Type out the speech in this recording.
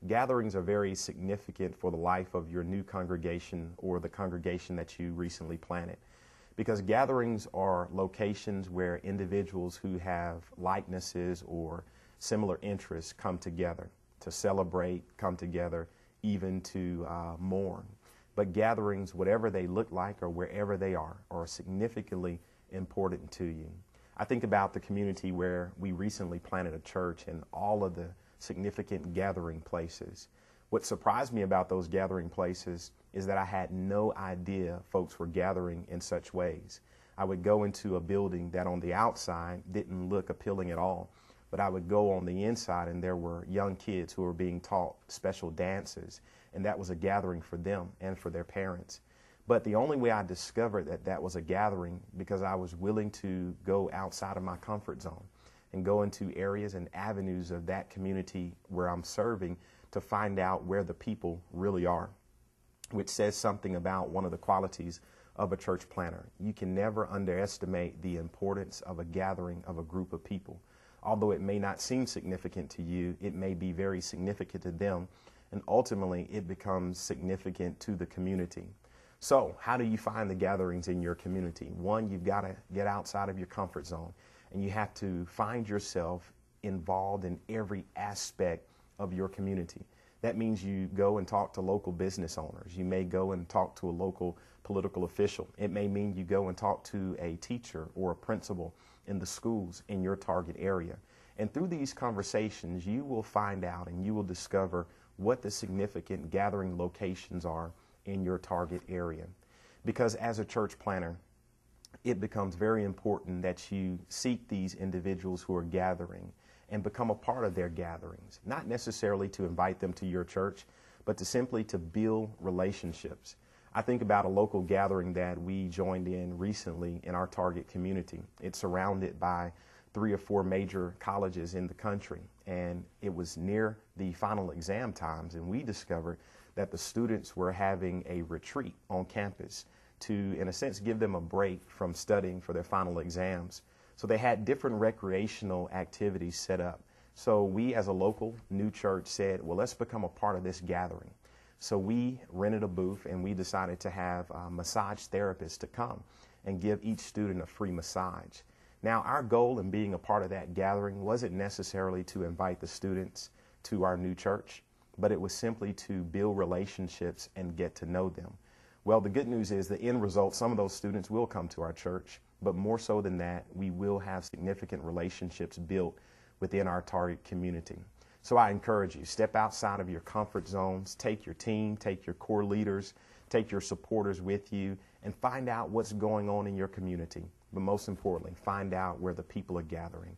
gatherings are very significant for the life of your new congregation or the congregation that you recently planted. Because gatherings are locations where individuals who have likenesses or similar interests come together to celebrate, come together, even to mourn. But gatherings, whatever they look like or wherever they are significantly important to you. I think about the community where we recently planted a church and all of the significant gathering places. What surprised me about those gathering places is that I had no idea folks were gathering in such ways. I would go into a building that on the outside didn't look appealing at all, but I would go on the inside and there were young kids who were being taught special dances, and that was a gathering for them and for their parents. But the only way I discovered that that was a gathering because I was willing to go outside of my comfort zone and go into areas and avenues of that community where I'm serving to find out where the people really are, which says something about one of the qualities of a church planter. You can never underestimate the importance of a gathering of a group of people. Although it may not seem significant to you, it may be very significant to them, and ultimately it becomes significant to the community. So how do you find the gatherings in your community? One, you've got to get outside of your comfort zone, and you have to find yourself involved in every aspect of your community. That means you go and talk to local business owners. You may go and talk to a local political official. It may mean you go and talk to a teacher or a principal in the schools in your target area. And through these conversations, you will find out and you will discover what the significant gathering locations are in your target area. Because as a church planter, it becomes very important that you seek these individuals who are gathering and become a part of their gatherings, not necessarily to invite them to your church, but to simply to build relationships. I think about a local gathering that we joined in recently in our target community. It's surrounded by 3 or 4 major colleges in the country, and it was near the final exam times, and we discovered that the students were having a retreat on campus to, in a sense, give them a break from studying for their final exams. So they had different recreational activities set up. So we as a local new church said, well, let's become a part of this gathering. So we rented a booth and we decided to have massage therapists to come and give each student a free massage. Now, our goal in being a part of that gathering wasn't necessarily to invite the students to our new church, but it was simply to build relationships and get to know them. Well, the good news is the end result, some of those students will come to our church, but more so than that, we will have significant relationships built within our target community. So I encourage you, step outside of your comfort zones, take your team, take your core leaders, take your supporters with you, and find out what's going on in your community. But most importantly, find out where the people are gathering.